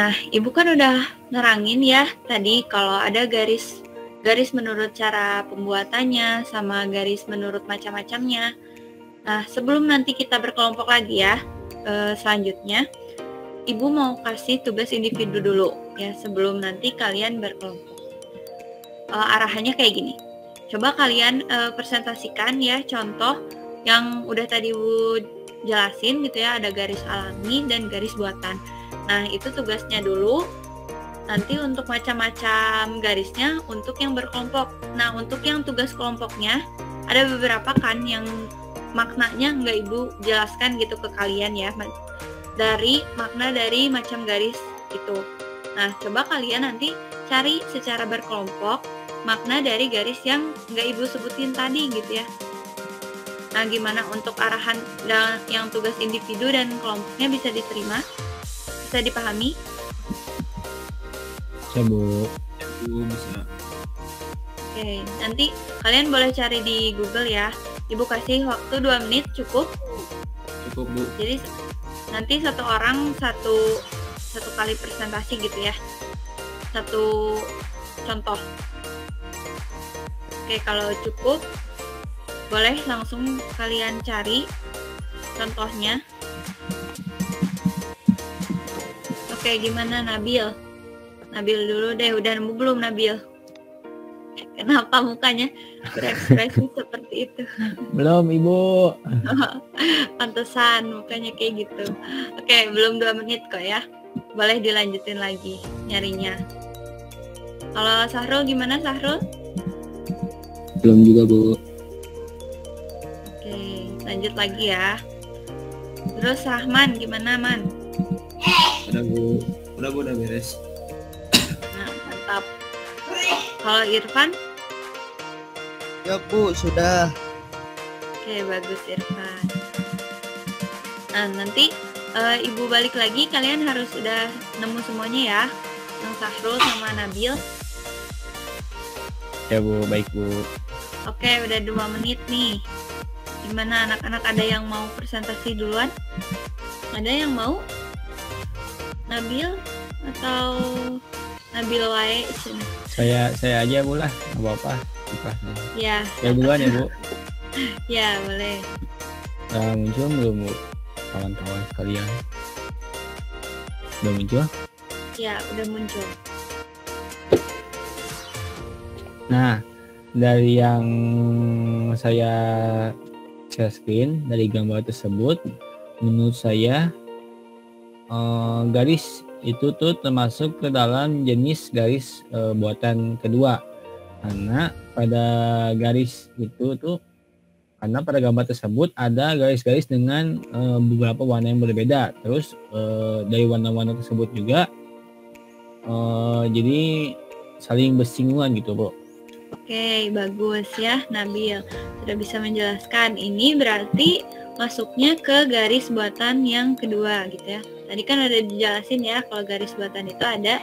Nah, Ibu kan udah nerangin ya tadi kalau ada garis menurut cara pembuatannya sama garis menurut macam-macamnya. Nah, sebelum nanti kita berkelompok lagi ya, selanjutnya Ibu mau kasih tugas individu dulu ya sebelum nanti kalian berkelompok. Arahannya kayak gini. Coba kalian presentasikan ya contoh yang udah tadi Ibu jelasin gitu ya, ada garis alami dan garis buatan. Nah, itu tugasnya dulu. Nanti untuk macam-macam garisnya untuk yang berkelompok. Nah, untuk yang tugas kelompoknya ada beberapa kan yang maknanya nggak Ibu jelaskan gitu ke kalian ya, dari makna dari macam garis itu. Nah, coba kalian nanti cari secara berkelompok makna dari garis yang nggak Ibu sebutin tadi gitu ya. Nah, gimana untuk arahan yang tugas individu dan kelompoknya bisa diterima? Bisa dipahami? Bisa, Bu. Bisa. Oke, nanti kalian boleh cari di Google ya. Ibu kasih waktu 2 menit cukup. Cukup, Bu. Jadi nanti satu orang satu kali presentasi gitu ya. Satu contoh. Oke, kalau cukup boleh langsung kalian cari contohnya. Oke, gimana Nabil? Nabil dulu deh, udah nemu belum Nabil? Kenapa mukanya berekspresi seperti itu? Belum, Ibu. Pantesan mukanya kayak gitu. Oke, belum 2 menit kok ya. Boleh dilanjutin lagi nyarinya. Kalau Sahrul gimana Sahrul? Belum juga, Bu. Oke, lanjut lagi ya. Terus Rahman gimana Man? Udah, Bu. Udah beres. Nah, mantap. Kalau Irfan? Ya Bu, sudah. Oke, bagus Irfan. Nah, nanti Ibu balik lagi, kalian harus udah nemu semuanya ya. Yang Sahrul sama Nabil. Ya, Bu. Baik, Bu. Oke, udah 2 menit nih. Gimana anak-anak, ada yang mau presentasi duluan? Ada yang mau? Nabil atau Nabil wae? Saya aja, Bu lah. Nggak apa-apa. Ya. Ya duluan ya, Bu. Ya, boleh. Muncul belum, Bu? Kawan-kawan sekalian. Udah muncul? Ya, udah muncul. Nah, dari yang saya share screen, dari gambar tersebut, menurut saya garis itu tuh termasuk ke dalam jenis garis buatan kedua, karena pada garis itu tuh, karena pada gambar tersebut ada garis-garis dengan beberapa warna yang berbeda. Terus dari warna-warna tersebut juga jadi saling bersinggungan gitu, Bu. Oke, bagus ya Nabil. Sudah bisa menjelaskan. Ini berarti masuknya ke garis buatan yang kedua gitu ya. Tadi kan ada dijelasin ya kalau garis buatan itu ada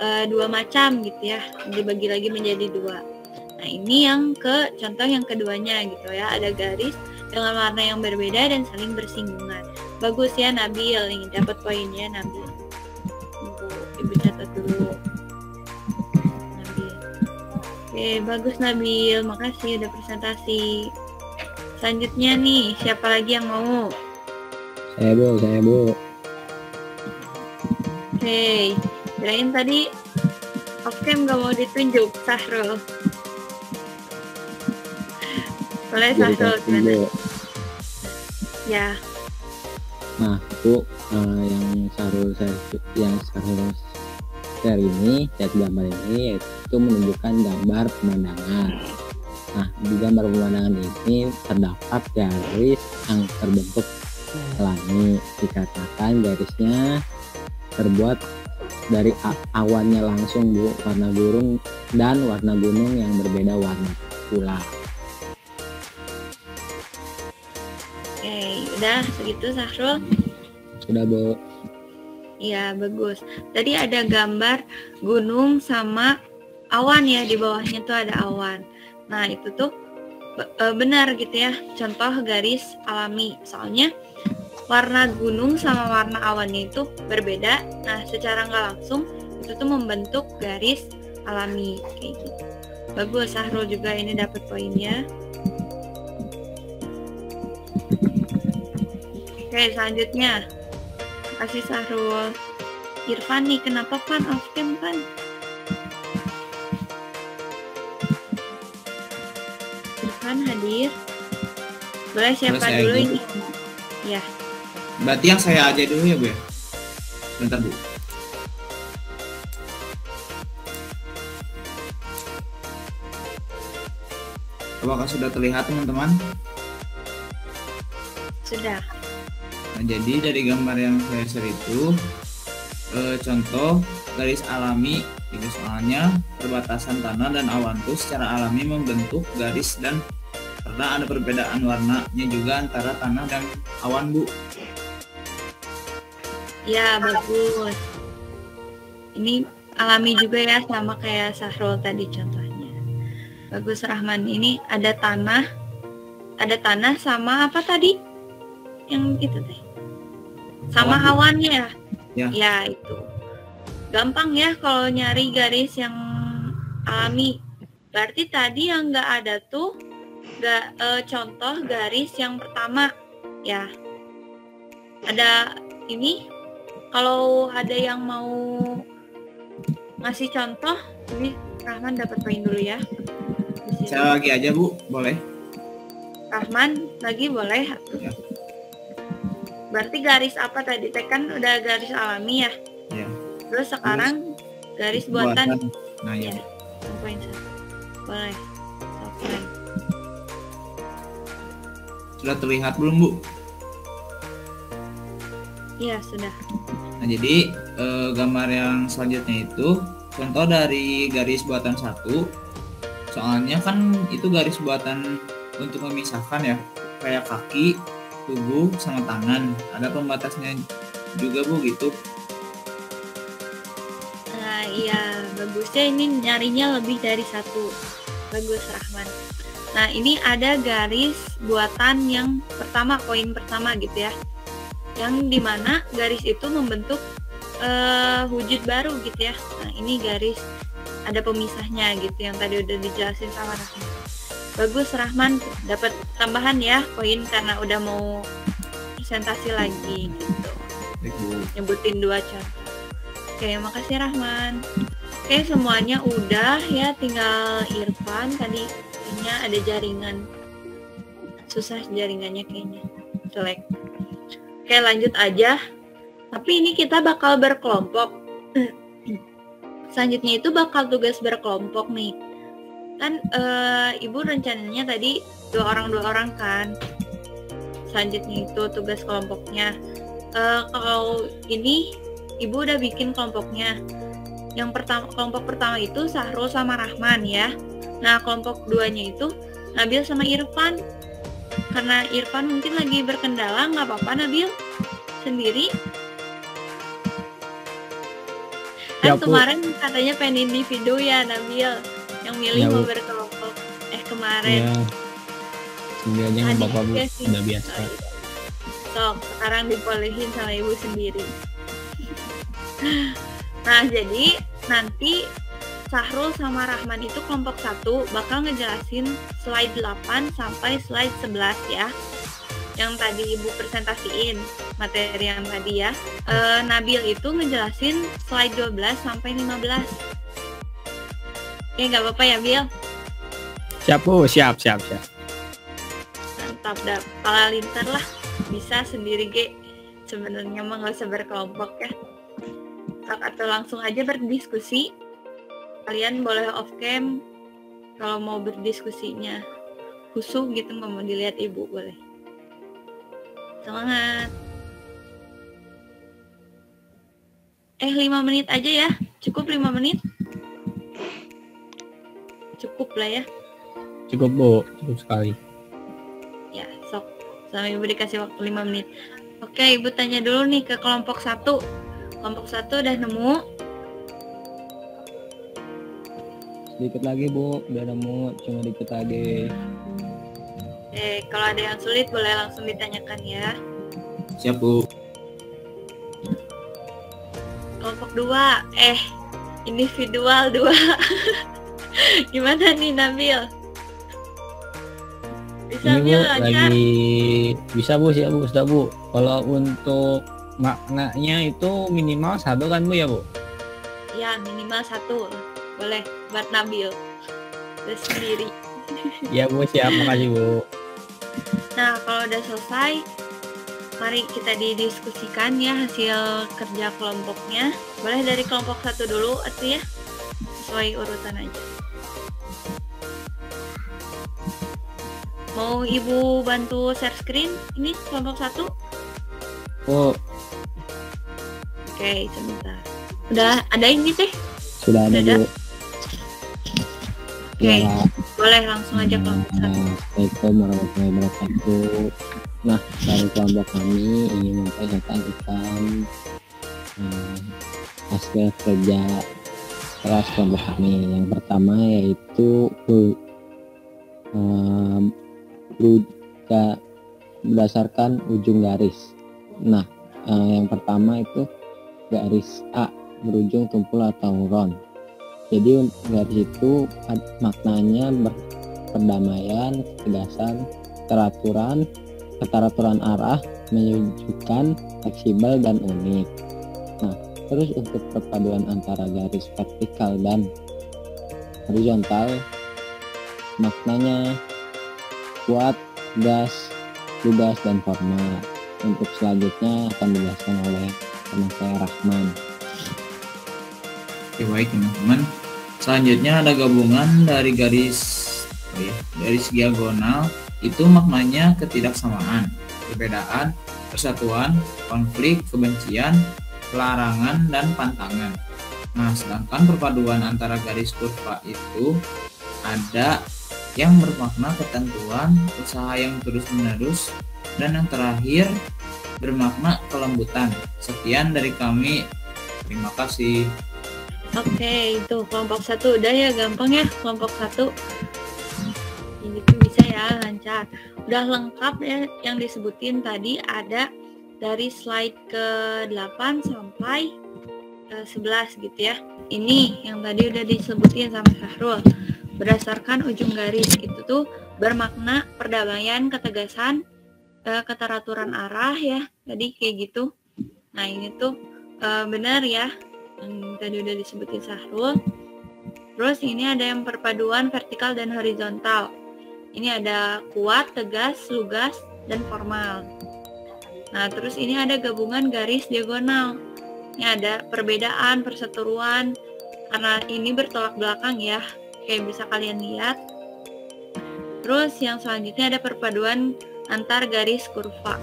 2 macam gitu ya. Dibagi lagi menjadi 2. Nah, ini yang ke contoh yang keduanya gitu ya. Ada garis dengan warna yang berbeda dan saling bersinggungan. Bagus ya Nabil. Ini dapat poinnya Nabil. Ibu catat dulu. Oke, bagus Nabil, makasih udah presentasi. Selanjutnya nih, siapa lagi yang mau? Saya, Bu. Oke, kirain tadi off-cam gak mau ditunjuk, Sahrul. Boleh Sahrul, gimana? Ya. Nah, Bu, yang Sahrul share ini, chat gambar ini yaitu menunjukkan gambar pemandangan. Nah, di gambar pemandangan ini terdapat garis yang terbentuk alami. Dikatakan garisnya terbuat dari awannya langsung, Bu, warna gurun dan warna gunung yang berbeda warna pula. Oke, udah segitu Sahrul? Sudah, Bu. Iya, bagus. Tadi ada gambar gunung sama awan ya, di bawahnya tuh ada awan. Nah, itu tuh benar gitu ya, contoh garis alami. Soalnya warna gunung sama warna awannya itu berbeda. Nah, secara nggak langsung itu tuh membentuk garis alami kayak gitu. Bagus, Sahrul juga ini dapat poinnya. Oke, selanjutnya. Kasih Sahrul. Irfan nih, kenapa Pan off cam Pan? Irfan hadir. Boleh siapa Boleh saya dulu aja. ini? Ya. Berarti yang saya aja dulu ya Bu ya? Sebentar Bu. Apakah sudah terlihat teman-teman? Sudah. Nah, jadi dari gambar yang saya share itu contoh garis alami itu soalnya perbatasan tanah dan awan itu secara alami membentuk garis dan karena ada perbedaan warnanya juga antara tanah dan awan Bu. Ya, bagus. Ini alami juga ya, sama kayak Sahrul tadi contohnya. Bagus Rahman, ini ada tanah sama apa tadi? Yang itu teh. Sama Awan, Bu. awannya. Ya. Ya, itu. Gampang ya kalau nyari garis yang alami. Berarti tadi yang nggak ada tuh contoh garis yang pertama. Ya. Ada ini. Kalau ada yang mau ngasih contoh, ini Rahman dapat poin dulu ya. Di sini. Saya lagi aja Bu, boleh? Rahman lagi boleh. Ya. Berarti garis apa tadi? Kan udah garis alami ya. Ya. Terus sekarang garis buatan. Nah ya. Ya. Poin satu. Boleh. Oke. Sudah terlihat belum Bu? Iya, sudah. Nah jadi gambar yang selanjutnya itu contoh dari garis buatan satu. Soalnya kan itu garis buatan untuk memisahkan ya, kayak kaki, tubuh sama tangan. Ada pembatasnya juga Bu gitu. Nah, iya, bagusnya ini nyarinya lebih dari satu. Bagus Rahman. Nah, ini ada garis buatan yang pertama, poin pertama gitu ya. Yang dimana garis itu membentuk wujud baru gitu ya. Nah, ini garis ada pemisahnya gitu yang tadi udah dijelasin sama Rahman. Bagus Rahman, dapat tambahan ya poin karena udah mau presentasi lagi gitu. Baik, Bu. Nyebutin 2 contoh. Oke, makasih Rahman. Oke, semuanya udah ya, tinggal Irfan tadi kayaknya ada jaringan. Susah jaringannya kayaknya. Jelek. Oke, lanjut aja. Tapi ini kita bakal berkelompok. Selanjutnya itu bakal tugas berkelompok nih. Kan Ibu rencananya tadi 2 orang kan. Selanjutnya itu tugas kelompoknya. Kalau ini Ibu udah bikin kelompoknya. Kelompok pertama itu Sahrul sama Rahman ya. Nah, kelompok 2-nya itu Nabil sama Irfan. Karena Irfan mungkin lagi berkendala, nggak apa-apa Nabil sendiri. Ya, Kan kemarin katanya pengen individu ya Nabil, yang milih Ya, Bu. mau berkelompok. Kemarin. Ya, sendiri aja nggak apa-apa Bu, juga sih. udah biasa. Sok, sekarang dibolehin sama Ibu sendiri. Nah, jadi nanti Sahrul sama Rahman itu kelompok 1 bakal ngejelasin slide 8 sampai slide 11 ya. Yang tadi Ibu presentasiin materi yang tadi ya. Nabil itu ngejelasin slide 12 sampai 15. Oke, nggak apa-apa ya, Bil? Siap Bu, siap. Mantap, dah. Pala lintar lah. Bisa sendiri, Ge. Sebenarnya mah nggak usah berkelompok ya. Atau langsung aja berdiskusi. Kalian boleh off cam kalau mau berdiskusinya khusus gitu, nggak mau dilihat Ibu, boleh. Semangat. 5 menit aja ya. Cukup 5 menit? Cukup lah ya. Cukup Bu, cukup sekali. Ya, sok. Sama Ibu dikasih waktu 5 menit. Oke, Ibu tanya dulu nih ke kelompok 1. Kelompok 1 udah nemu? Sedikit lagi Bu, udah nemu, cuma dikit lagi. Kalau ada yang sulit boleh langsung ditanyakan ya. Siap, Bu. Kelompok 2, individual 2. Gimana nih Nabil? Bisa Ini Bu, Bil lancar? lagi bisa Bu, siap Bu, sudah Bu. Kalau untuk maknanya itu minimal 1 kan Bu ya Bu? Ya minimal 1. Boleh buat Nabil. Terus sendiri. Ya Bu, siap, makasih Bu. Nah kalau udah selesai, mari kita didiskusikan ya hasil kerja kelompoknya. Boleh dari kelompok 1 dulu atau ya, sesuai urutan aja. Mau Ibu bantu share screen ini kelompok 1? Bu, Oke, sebentar. Udah ada ini teh? Sudah ada Sudah. Bu. Oke, Ya, boleh langsung aja kelompok 1. Assalamualaikum warahmatullahi wabarakatuh. Nah, dari kelompok kami ingin mempresentasikan hasil kerja kelas kelompok kami. Yang pertama yaitu berdasarkan ujung garis. Nah, yang pertama itu garis A berujung tumpul atau ron. Jadi garis itu maknanya perdamaian, ketegasan, keteraturan arah, menunjukkan fleksibel dan unik. Nah, terus untuk perpaduan antara garis vertikal dan horizontal, maknanya kuat, gas, lugas, dan formal. Untuk selanjutnya akan dijelaskan oleh teman saya Rahman. Oke, baik teman-teman. Selanjutnya ada gabungan dari garis diagonal. Itu maknanya ketidaksamaan, perbedaan, persatuan, konflik, kebencian, pelarangan, dan pantangan. Nah, sedangkan perpaduan antara garis kurva itu ada yang bermakna ketentuan, usaha yang terus-menerus, dan yang terakhir bermakna kelembutan. Sekian dari kami. Terima kasih. Oke, itu kelompok 1 udah ya, gampang ya kelompok 1. Ini tuh bisa ya, lancar. Udah lengkap ya yang disebutin tadi, ada dari slide ke-8 sampai 11 gitu ya. Ini yang tadi udah disebutin sama Syahrul. Berdasarkan ujung garis itu tuh bermakna perdamaian, ketegasan, keteraturan arah ya. Tadi kayak gitu. Nah, ini tuh benar ya. Yang tadi udah disebutin Syahrul. Terus ini ada yang perpaduan vertikal dan horizontal. Ini ada kuat, tegas, lugas, dan formal. Nah, terus ini ada gabungan garis diagonal. Ini ada perbedaan, perseteruan, karena ini bertolak belakang ya, kayak bisa kalian lihat. Terus yang selanjutnya ada perpaduan antar garis kurva.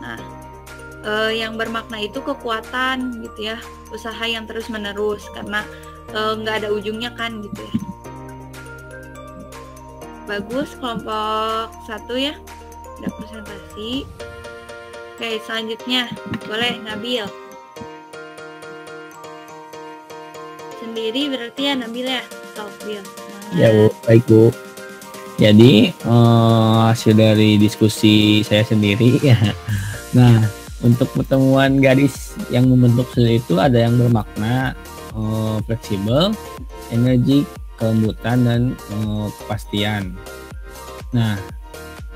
Nah, yang bermakna itu kekuatan gitu ya, usaha yang terus menerus karena nggak ada ujungnya kan gitu ya. Bagus kelompok 1 ya, udah presentasi. Oke, selanjutnya boleh Nabil sendiri berarti ya, Nabil ya. Nabil. Ya Bu, baik Bu. Jadi hasil dari diskusi saya sendiri ya. Nah, untuk pertemuan garis yang membentuk sudut itu ada yang bermakna fleksibel, energi, kelembutan, dan kepastian. Nah,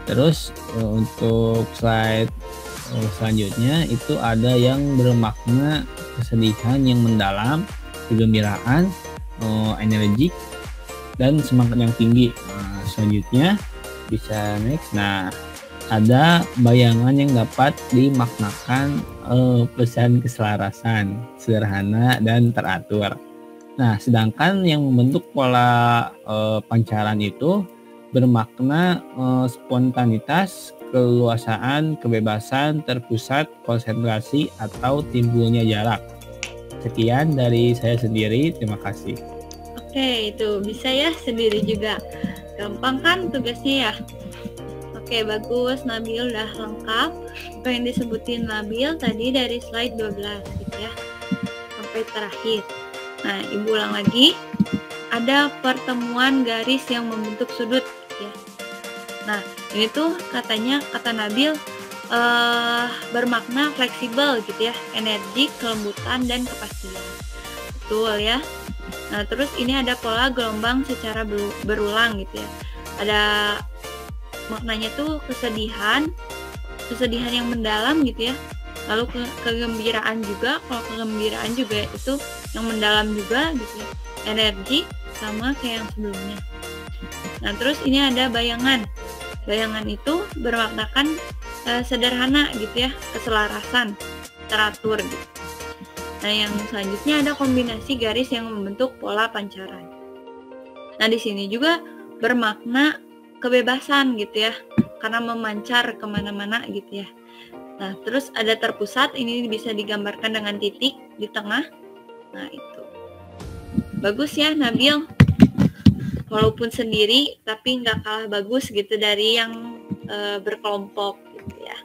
terus untuk slide selanjutnya itu ada yang bermakna kesedihan yang mendalam, kegembiraan, energi, dan semangat yang tinggi. Nah, selanjutnya bisa next. Nah, ada bayangan yang dapat dimaknakan pesan keselarasan, sederhana, dan teratur. Nah, sedangkan yang membentuk pola pancaran itu bermakna spontanitas, keluasaan, kebebasan, terpusat, konsentrasi, atau timbulnya jarak. Sekian dari saya sendiri, terima kasih. Oke, itu bisa ya sendiri juga. Gampang kan tugasnya ya? Oke, bagus. Nabil udah lengkap. Apa yang disebutin Nabil tadi dari slide 12 gitu ya. Sampai terakhir. Nah, Ibu ulang lagi. Ada pertemuan garis yang membentuk sudut ya. Nah, ini tuh katanya kata Nabil bermakna fleksibel gitu ya, energi, kelembutan, dan kepastian. Betul ya. Nah, terus ini ada pola gelombang secara berulang gitu ya. Ada maknanya tuh kesedihan yang mendalam gitu ya. Lalu kegembiraan juga, kalau kegembiraan juga itu yang mendalam juga gitu ya. Energi sama kayak yang sebelumnya. Nah, terus ini ada bayangan. Bayangan itu bermaknakan sederhana gitu ya, keselarasan, teratur gitu. Nah, yang selanjutnya ada kombinasi garis yang membentuk pola pancaran. Nah, di sini juga bermakna kebebasan gitu ya, karena memancar kemana-mana gitu ya. Nah, terus ada terpusat, ini bisa digambarkan dengan titik di tengah. Nah, itu. Bagus ya, Nabil. Walaupun sendiri, tapi nggak kalah bagus gitu dari yang berkelompok gitu ya.